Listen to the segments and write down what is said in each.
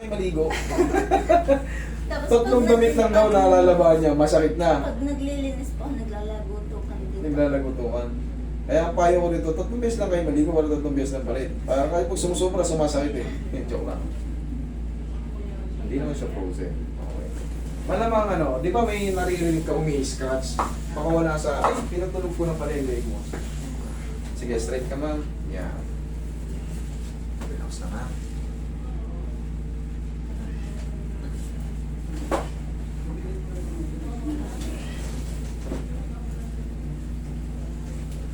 kayo maligo. Tapos Tatlong pag damit lang daw nalalabaan niya, masakit na. Pag naglilinis po, naglalagutukan dito. Naglalagutukan. Kaya ang payo ko dito, 3 beses lang kayo maligo, wala 3 beses lang palit. Para kahit pag sumusubra, sumasakit eh. Joke lang. Hindi naman siya frozen. Okay. Malamang ano, di ba may naririnig ka umi-scratch? Baka wala sa, ay, pinatulog ko na pala yung leg mo. Sige, straight ka ma'am. Yan. Relax na ma'am.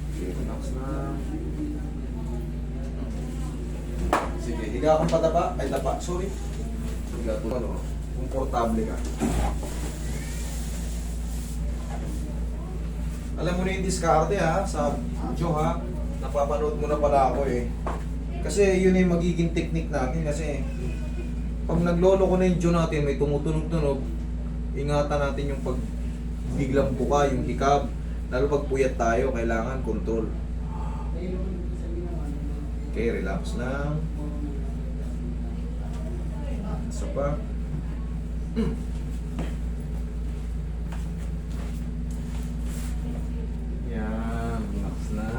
Okay, relax na. Sige, higa kang pataba. Ay, tapa. Sorry. Higa ko. Ano, komportable ka. Alam mo na yung diskarte ha, sa video ha. Napapanood mo na pala ako eh. Kasi yun yung magiging technique natin kasi pag naglolo ko na yung jaw natin, may tumutunog-tunog, ingatan natin yung pag biglang buka, yung hikab. Lalo pag puyat tayo, kailangan control. Okay, relax lang. Isa pa. Yan, relax na.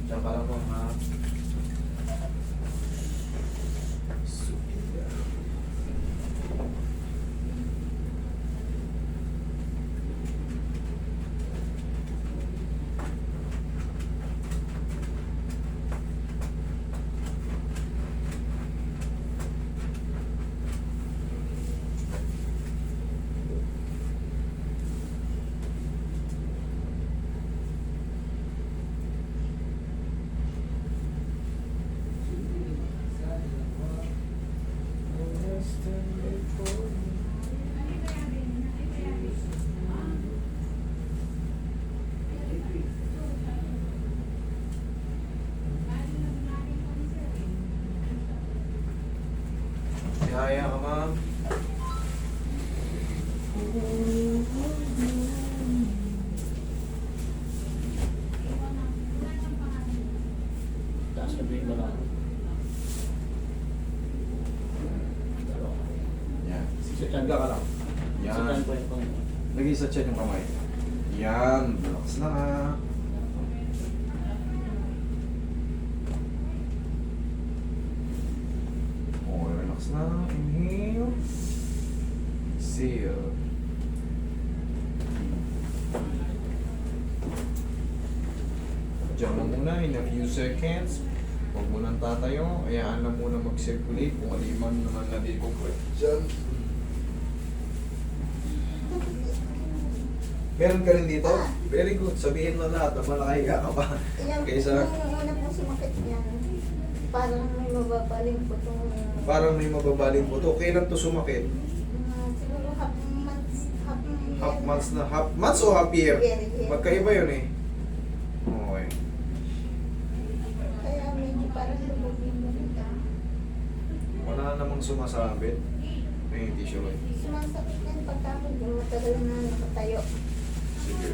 Diyan ka lang po, ha? Supida. Kaya ka, ma'am. Taas na bigla lang. Yan. Siksikan Higa ka lang. Siksikan Yan. po yung pang... Lagi sa tiyan yung kamay. Yan. Relax lang ha. Okay, relax lang. Inhale. Exhale. Diyan mo muna in a few seconds. Huwag mo nang tatayo. Hayaan lang muna mag-circulate kung aliman naman na di ko dyan. Meron ka rin dito? Very good. Sabihin mo lahat na malakahiga ka pa. Yan, Kaysa yung una po sumakit yan. Parang may mababaling po itong... parang may mababaling buto. Kailan to sumakit? siguro half months. Half months na. Half months o half year? Year. Magkaiba yun eh. Okay. Kaya medyo parang lubog yung ganito. Wala namang sumasabit. May tissue rin. Sumasakit yan pagka ako yung matagal na nakatayo. Sige.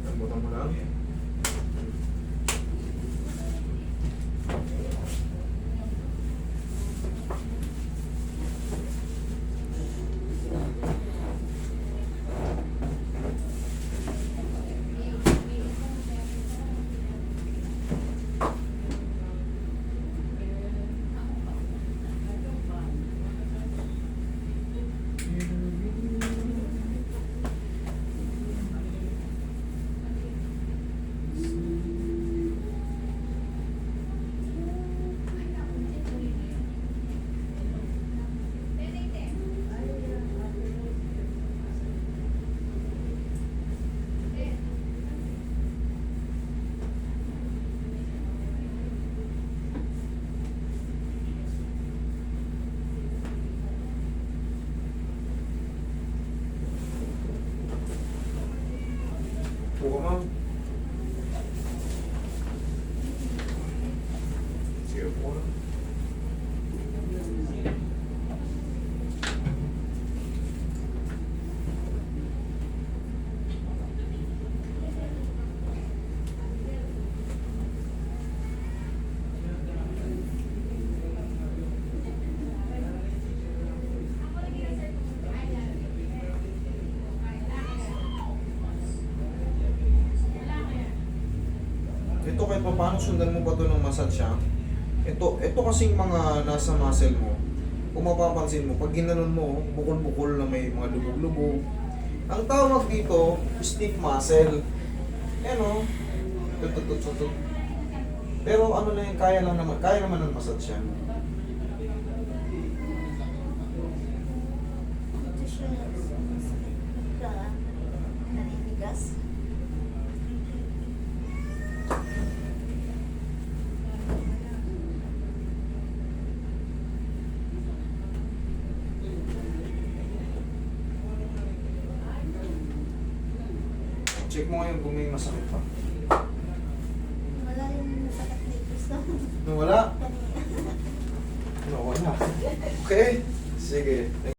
Lambutan mo lang. ma'am. Sige po. Ito kahit pa paano sundan mo pa to ng massage siya. Ito kasing mga nasa muscle mo. Kung mapapansin mo, pag ginanon mo, bukol-bukol na may mga lubog-lubog. Ang tawag dito, stiff muscle. Yan o. Tutut. Pero ano na yun, kaya naman ng massage yan. Ito siya naninigas. Check mo ngayon kung may masakit pa. Wala rin sakit dito sa Nawala? kanina. Nawala. Okay. Sige.